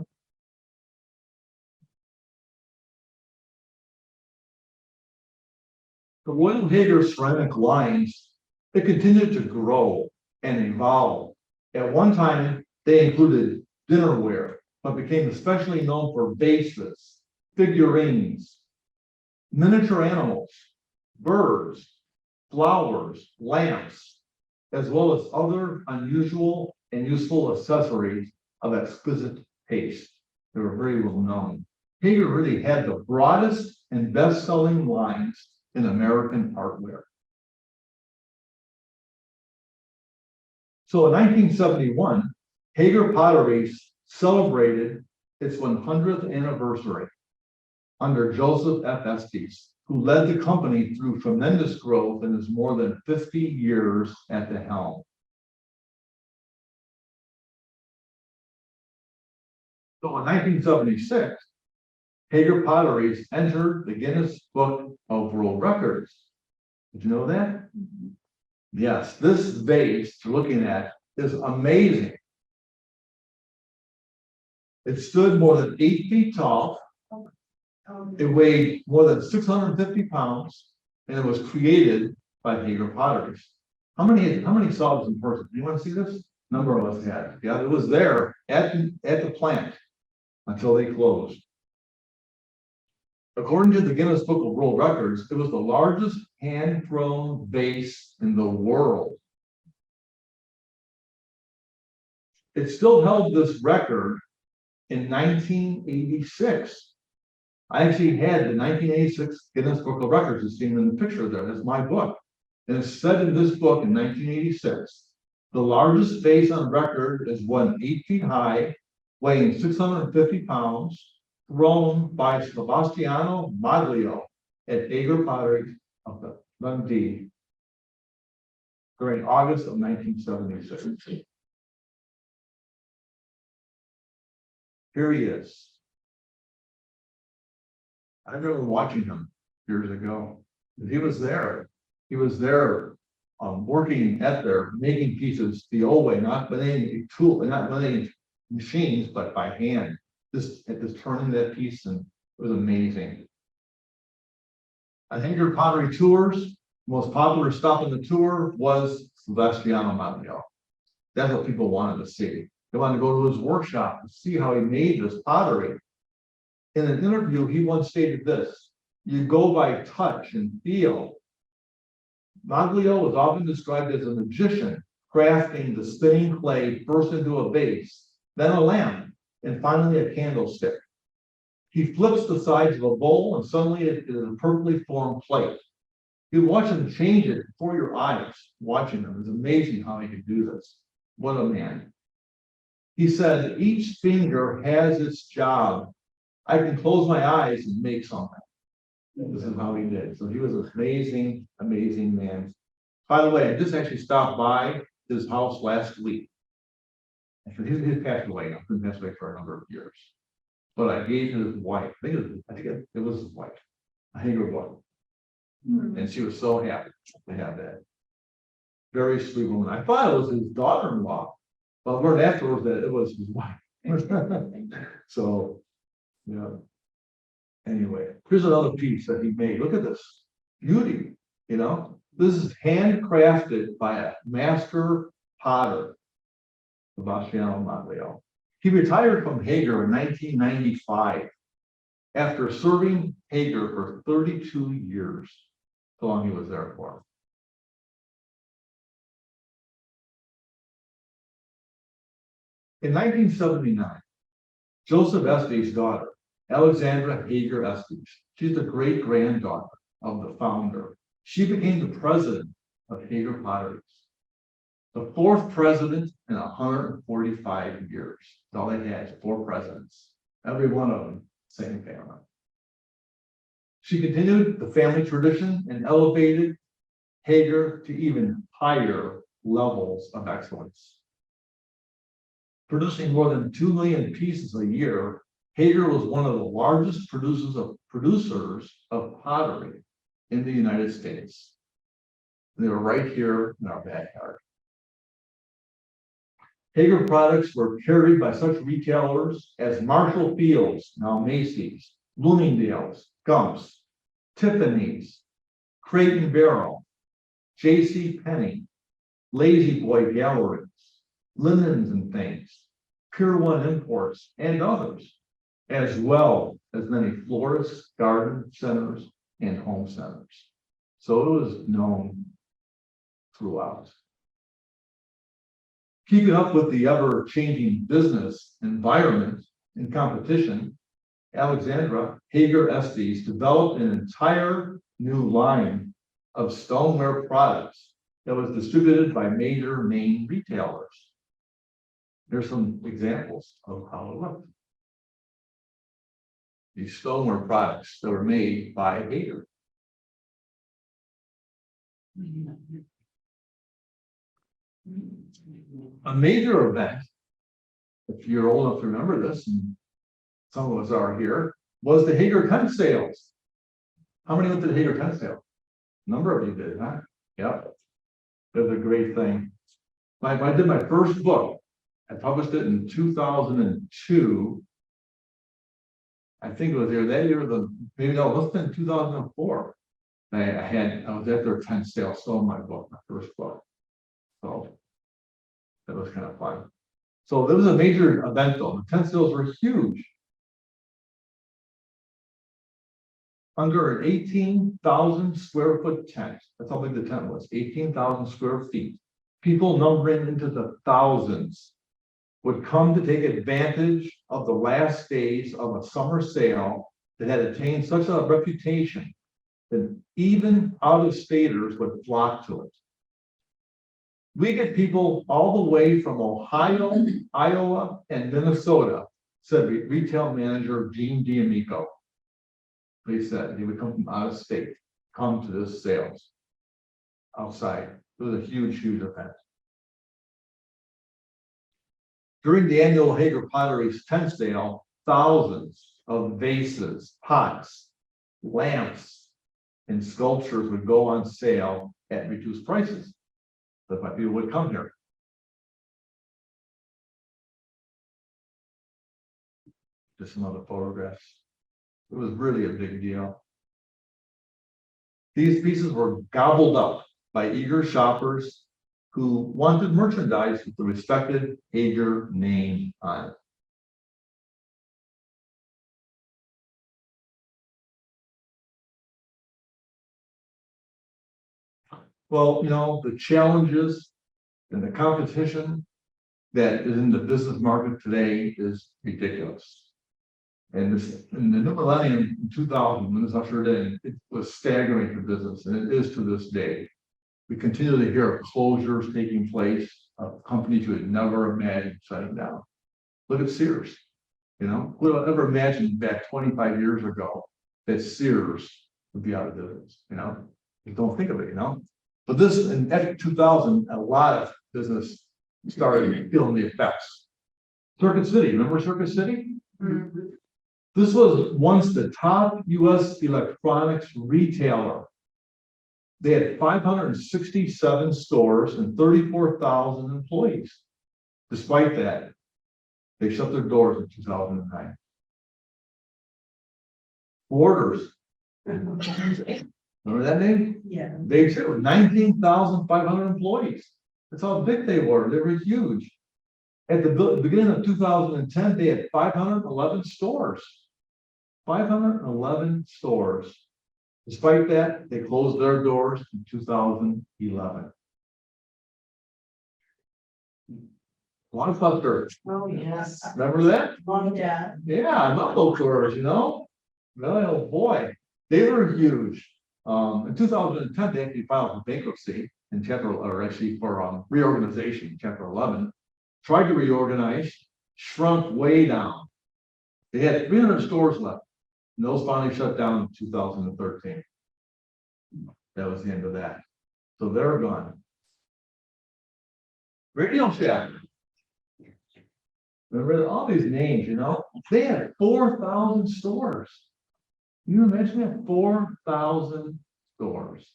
The Royal Haeger ceramic lines, they continued to grow and evolve. At one time, they included dinnerware, but became especially known for vases, figurines, miniature animals, birds, flowers, lamps, as well as other unusual and useful accessories of exquisite taste. They were very well known. Haeger really had the broadest and best-selling lines in American artware. So in 1971, Haeger Pottery celebrated its 100th anniversary under Joseph F. Estes, who led the company through tremendous growth in his more than 50 years at the helm. So in 1976, Haeger Potteries entered the Guinness Book of World Records. Did you know that? Yes, this vase you're looking at is amazing. It stood more than 8 feet tall. It weighed more than 650 pounds, and it was created by Haeger Potteries. How many saw this in person? Do you want to see this? A number of us had. Yeah, it was there at the plant until they closed. According to the Guinness Book of World Records, it was the largest hand-thrown vase in the world. It still held this record in 1986. I actually had the 1986 Guinness Book of Records. It's seen in the picture there. That's my book. And it said in this book in 1986, the largest vase on record is one 8 feet high, weighing 650 pounds, thrown by Sebastiano Maglio at Haeger Pottery of Dundee during August of 1976. Here he is. I remember watching him years ago. He was there. He was there working at there, making pieces the old way, not with any tool, not with any machines, but by hand. Just turning that piece, and it was amazing. I think your pottery tours, most popular stop on the tour was Sebastiano Maglio. That's what people wanted to see. They wanted to go to his workshop and see how he made this pottery. In an interview, he once stated this: "You go by touch and feel." Maglio was often described as a magician, crafting the spinning clay first into a vase, then a lamp, and finally a candlestick. He flips the sides of a bowl and suddenly it is a perfectly formed plate. You watch him change it before your eyes, watching him. It's amazing how he could do this. What a man. He said, "Each finger has its job. I can close my eyes and make something." This is how he did. So he was an amazing, amazing man. By the way, I just actually stopped by his house last week. Actually, he passed away now. He passed away for a number of years. But I gave his wife, I think it was his wife, a Haeger book. And she was so happy to have that. Very sweet woman. I thought it was his daughter-in-law, but I learned afterwards that it was his wife. So, yeah. Anyway, here's another piece that he made. Look at this beauty. This is handcrafted by a master potter, Sebastiano Maglio. He retired from Haeger in 1995 after serving Haeger for 32 years. How long he was there for. In 1979, Joseph Estes' daughter, Alexandra Haeger Estes, she's the great granddaughter of the founder. She became the president of Haeger Pottery. The fourth president in 145 years. That's all they had, 4 presidents. Every one of them, same family. She continued the family tradition and elevated Haeger to even higher levels of excellence. Producing more than 2 million pieces a year, Haeger was one of the largest producers of pottery in the United States. They were right here in our backyard. Haeger products were carried by such retailers as Marshall Field's, now Macy's, Bloomingdale's, Gump's, Tiffany's, Crate and Barrel, J.C. Penney, Lazy Boy Galleries, Linens and Things, Pier 1 Imports, and others, as well as many florists, garden centers, and home centers. So it was known throughout. Keeping up with the ever-changing business environment and competition, Alexandra Haeger Estes developed an entire new line of stoneware products that was distributed by major name retailers. Here's some examples of how it looked. These stoneware products that were made by Haeger. A major event, if you're old enough to remember this, and some of us are here, was the Haeger tent sales. How many went to the Haeger tent sale? A number of you did, huh? Yep. It was a great thing. I did my first book. I published it in 2002. I think it was there that year, maybe no, it must have been 2004. I was at their tent sale, sold my book, my first book. So that was kind of fun. So there was a major event though. The tent sales were huge. Under an 18,000 square foot tent, that's how big the tent was, 18,000 square feet. People numbering into the thousands would come to take advantage of the last days of a summer sale that had attained such a reputation that even out-of-staters would flock to it. We get people all the way from Ohio, Iowa, and Minnesota, said retail manager Gene D'Amico. He said he would come from out of state, come to this sales outside. It was a huge, huge event. During the annual Haeger Pottery's tent sale, thousands of vases, pots, lamps, and sculptures would go on sale at reduced prices. That's why people would come here. Just some other photographs. It was really a big deal. These pieces were gobbled up by eager shoppers who wanted merchandise with the respected Haeger name on it. Well, the challenges and the competition that is in the business market today is ridiculous. And in the new millennium, in 2000, when this ushered in, it was staggering for business, and it is to this day. We continue to hear of closures taking place of companies you would never imagine shutting down. Look at Sears. Who would have ever imagined back 25 years ago that Sears would be out of business? You don't think of it, But this in 2000, a lot of business started feeling the effects. Circuit City, remember Circuit City? Mhm. This was once the top US electronics retailer. They had 567 stores and 34,000 employees. Despite that, they shut their doors in 2009. Borders, remember that name? Yeah. They said 19,500 employees. That's how big they were. They were huge. At the beginning of 2010, they had 511 stores. 511 stores. Despite that, they closed their doors in 2011. Blockbuster, Oh, yes. remember that? Love that. Yeah, I love those stores, Well, oh boy, they were huge. In 2010, they actually filed for bankruptcy in for reorganization, chapter 11. Tried to reorganize, shrunk way down. They had 300 stores left. And those finally shut down in 2013. That was the end of that. So they're gone. Radio Shack. Remember all these names, They had 4,000 stores. You imagine that? 4,000 stores.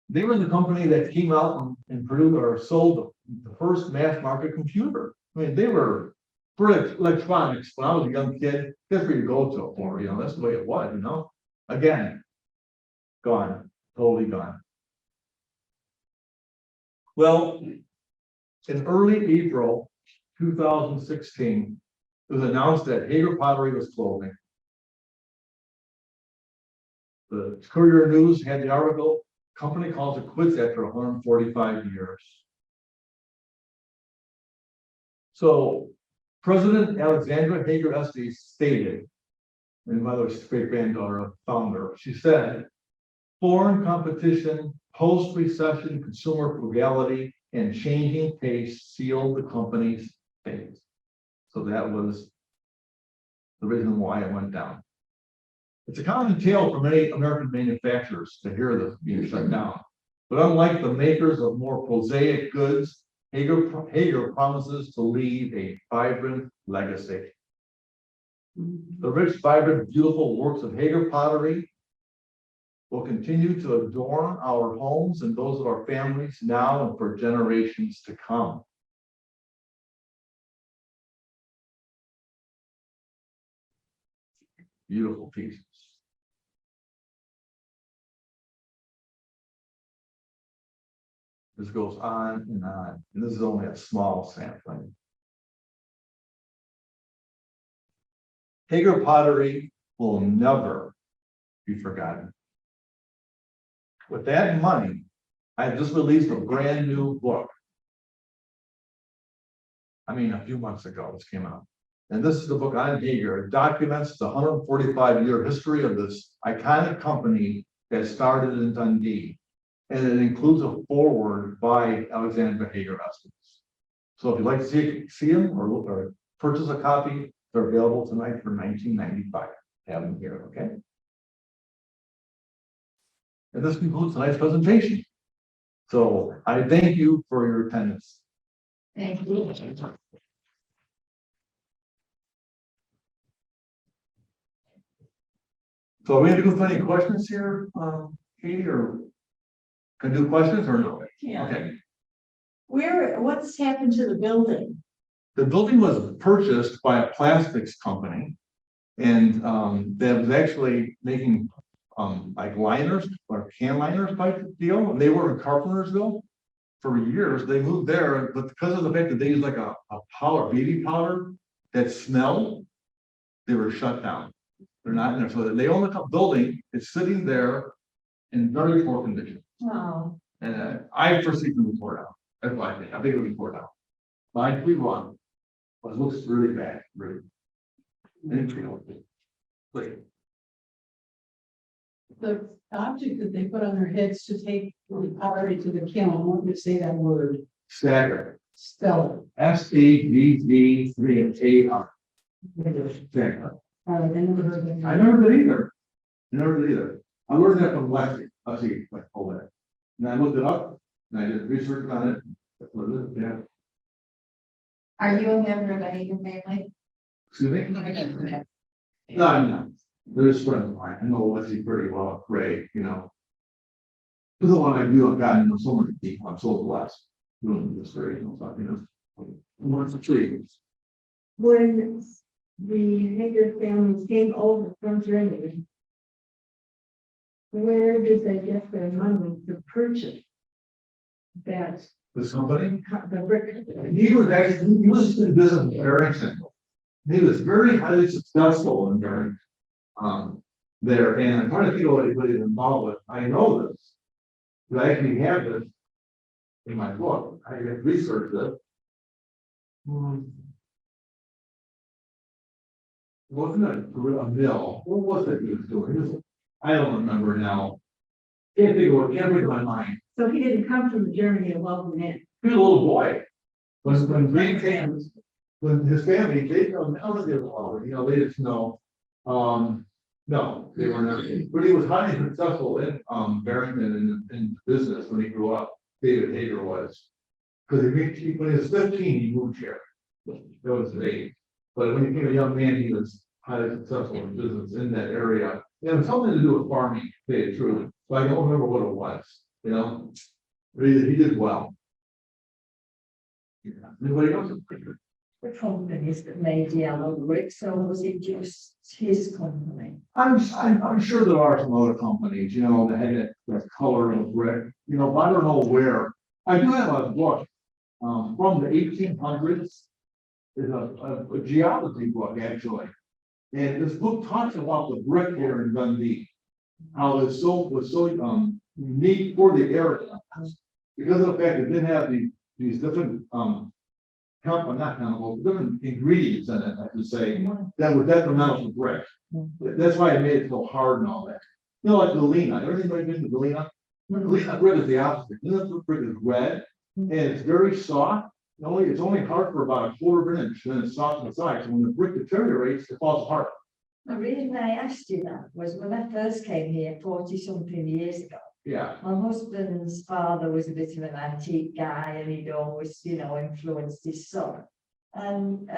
They were the company that came out and produced or sold the first mass market computer. I mean, they were for electronics. When I was a young kid, that's where you go to it for, that's the way it was, Again, gone, totally gone. Well, in early April 2016, it was announced that Haeger Pottery was closing. The Courier News had the article, company calls it quits after 145 years. So President Alexandra Haeger Estes stated, and my other great granddaughter, founder, she said, foreign competition, post-recession consumer frugality, and changing tastes sealed the company's fate. So that was the reason why it went down. It's a common tale for many American manufacturers to hear this being shut down. But unlike the makers of more prosaic goods, Haeger promises to leave a vibrant legacy. The rich, vibrant, beautiful works of Haeger Pottery will continue to adorn our homes and those of our families now and for generations to come. Beautiful pieces. This goes on, and this is only a small sampling. Haeger Pottery will never be forgotten. With that in mind, I have just released a brand new book. A few months ago, this came out. And this is the book on Haeger. It documents the 145-year history of this iconic company that started in Dundee. And it includes a foreword by Alexandra Haeger Estes. So if you'd like to see them or purchase a copy, they're available tonight for $19.95. Have them here, okay? And this concludes tonight's presentation. So I thank you for your attendance. Thank you. So are we going to go through any questions here, Katie, or can do questions or no? Yeah. Okay. What's happened to the building? The building was purchased by a plastics company, and that was actually making like liners or can liners type deal, and they were in Carpentersville. for years, they moved there, but because of the fact that they use like a powder, baby powder that smelled, they were shut down. They're not in there, so they own the building, it's sitting there in very poor condition. Oh, And I foresee them to tore out, that's what I think it'll be tore out. Line 3-1, but it looks really bad, really. Like, The object that they put on their heads to take the pottery to the kiln, what would you say that word? stagger, Spell SAGG3AR. it. Stagger. I never heard of it. I never did either. I learned that from Lexi. Let's see, like, hold that. And I looked it up, and I did research on it. That's what it is, yeah. are you a member of the Haeger family? Excuse me? No, I'm not. There's friends of mine. I know Lexi pretty well, Ray, you know. This is the one I do, I've gotten so many people, I'm so blessed. Doing this very, you know. What's the tree? When the Haeger family came over from Germany, where did they get their money to purchase that, This company? the brick? He was in business in Barrington. He was very highly successful in Barrington. There, and I'm trying to think of what he involved with. I know this. But I actually have this in my book. I have researched it. Wasn't it a mill? What was it he was doing? I don't remember now. Can't think of my mind. So he didn't come from Germany and welcome in. He was a little boy. When Green came, when his family, they don't know they were all, you know, they didn't know. No, they were not, but he was highly successful in Barrington in business when he grew up. David Haeger was. Because when he was 15, he moved here. That was his age. But when he became a young man, he was highly successful in business in that area. It was something to do with farming, to tell you the truth. But I don't remember what it was, you know. But he did well. Yeah. Anybody else? The companies that made yellow bricks, or was it just his company? I'm sure there are some other companies, you know, that had that color of brick, you know, but I don't know where. I do have a book from the 1800s. It's a geology book, actually. And this book talks about the brick here in Dundee. How it was so unique for the area. Because of the fact it didn't have these different different ingredients in it, I should say, that were detrimental to brick. That's why it made it so hard and all that. You know, like Galena, everybody been to Galena? Galena brick is the opposite. Galena brick is red and it's very soft. It's only hard for about a quarter of an inch, then it's soft inside. So when the brick deteriorates, it falls apart. The reason I asked you that was when I first came here 40-something years ago. Yeah. My husband's father was a bit of an antique guy and he'd always, you know, influenced his son. And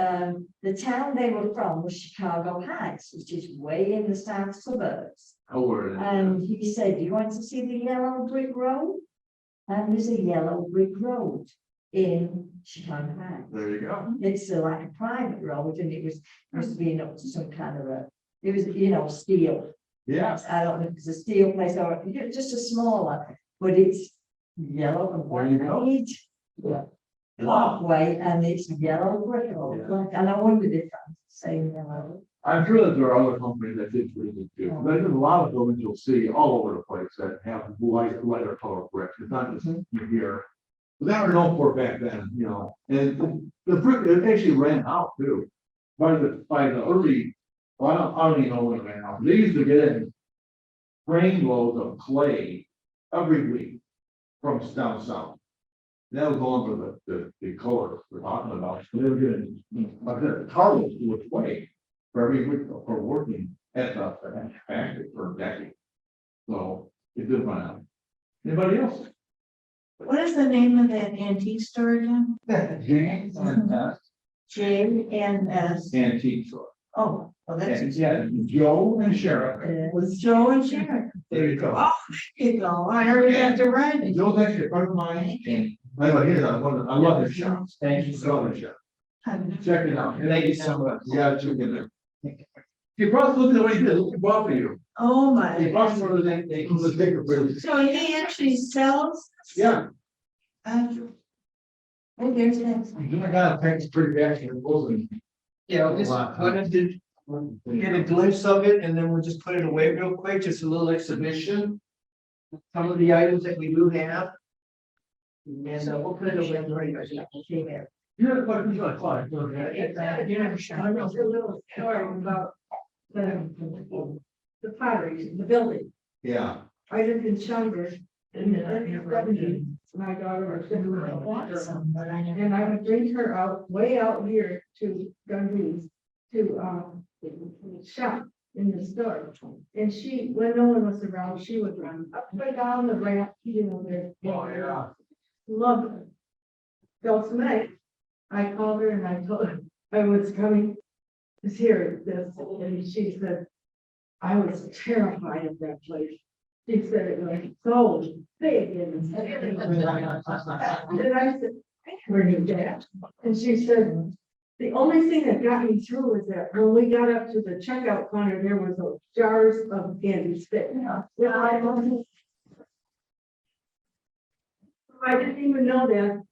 the town they were from was Chicago Heights, which is way in the south suburbs. And he said, "You want to see the yellow brick road?" And there's a yellow brick road in Chicago Heights. There you go. It's like a private road and it was must have been up to some kind of it was, you know, steel. Yeah. I don't know if it's a steel place or just a smaller, but it's yellow and There you go. white. Yeah. Halfway and it's yellow brick road. And I wondered if I'm saying yellow. I'm sure that there are other companies that did really do. There's a lot of buildings you'll see all over the place that have lighter color bricks. It's not just here. But they were known for back then, you know, and the brick, it actually ran out too. By the early, well, I don't even know when it ran out. They used to get in train loads of clay every week from down south. That was on for the color we're talking about. They were getting, like the carloads with clay for every week for working at the factory for a decade. So it did run out. Anybody else? What is the name of that antique store again? James and J&S. Antique store. Oh, well, that's. Yeah, Joe and Sharon. It was Joe and Sharon. There you go. Oh, there you go. I heard you have to write it. Joe's actually a friend of mine, and by the way, here's I love his shops. Thank you so much. Check it out. Thank you so much. Yeah, check it out. You brought, look at what he did, look above you. Oh, He my. brought one of the, they was a bigger really. So he actually sells? Yeah. Oh, there's next. I got thanks pretty bad for closing. Yeah, I just wanted to get a glimpse of it and then we'll just put it away real quick, just a little exhibition. Some of the items that we do have. And we'll put it away very much. You had a question, you had a question. I wrote a little story about the pottery, the building. Yeah. I lived in Schaumburg in the 70s. My daughter was in the water, and I would bring her out, way out here to Dundee to shop in the store. And she, when no one was around, she would run up and down the ramp, there. Oh, yeah. Love it. So tonight, I called her and I told her I was coming to hear this, and she said, I was terrified of that place. She said it was so big and I said, where you at? And she said, the only thing that got me through was that when we got up to the checkout counter, there was those jars of candy stick. I didn't even know that.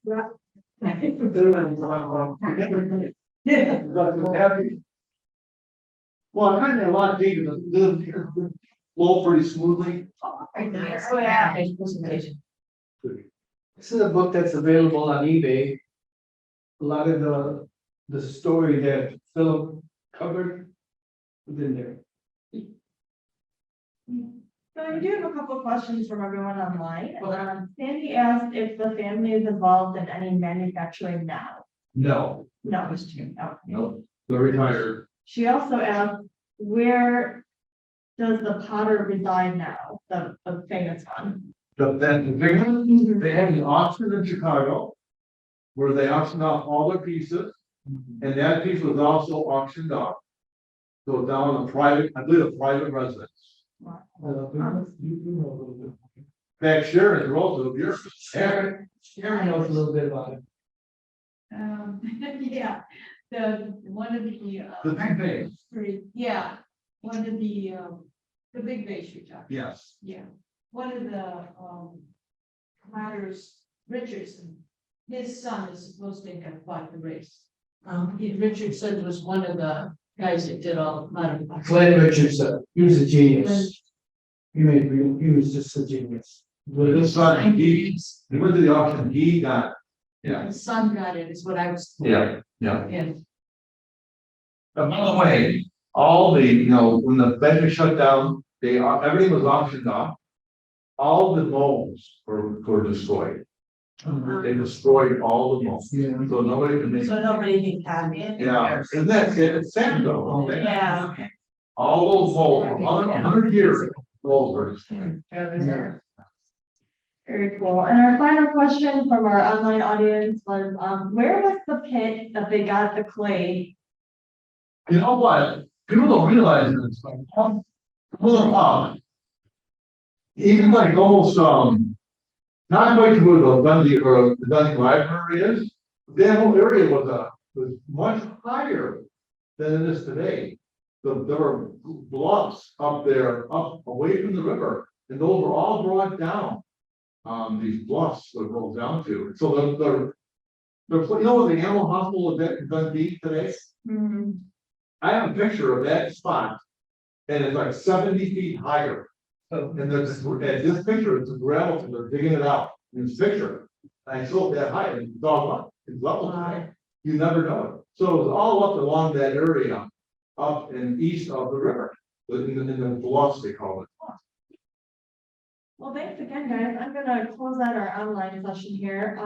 Well, I kind of a lot deeper, the flow pretty smoothly. This is a book that's available on eBay. A lot of the story that Phil covered is in there. So I do have a couple of questions from everyone online. Sandy asked if the family is involved in any manufacturing now. No, No, it's true. Okay. no, they're retired. She also asked, where does the potter reside now, the famous one? The big one, they had an auction in Chicago. Where they auctioned off all their pieces, and that piece was also auctioned off. So down a private, I believe a private residence. Back Sharon, Rosa, you're. Sharon knows a little bit about it. Yeah, one of the. The big thing, Yeah, one of the big base you're talking. yes. Yeah, one of the, Myers Richardson, his son is supposed to have bought the race. Richardson was one of the guys that did all the modern. Glenn Richardson, he was a genius. He was just a genius. With his son, he went to the auction, he got, yeah, His son got it, is what I was. yeah. And By the way, all the, when the venue shut down, everything was auctioned off. All the molds were destroyed. They destroyed all the molds, Yeah. so nobody can make. So nobody can come in. Yeah, and that's it, it's sad though. Yeah. All those molds, 100 years, molds were destroyed. Very cool. And our final question from our online audience was, where was the pit that they got the clay? You know what, people don't realize this, even like almost, not quite to where the Dundee Library is, that whole area was much higher than it is today. There were bluffs up there, up away from the river, and those were all brought down. These bluffs were rolled down to, so the the animal hospital in Dundee today, I have a picture of that spot. And it's like 70 feet higher. And there's, this picture, it's a gravel, and they're digging it out in this picture. And I showed that height, and it's all up, it's level today. You never know it. So it was all up along that area, up and east of the river, in the bluffs, they call it. Well, thanks again, guys. I'm gonna close out our online session here.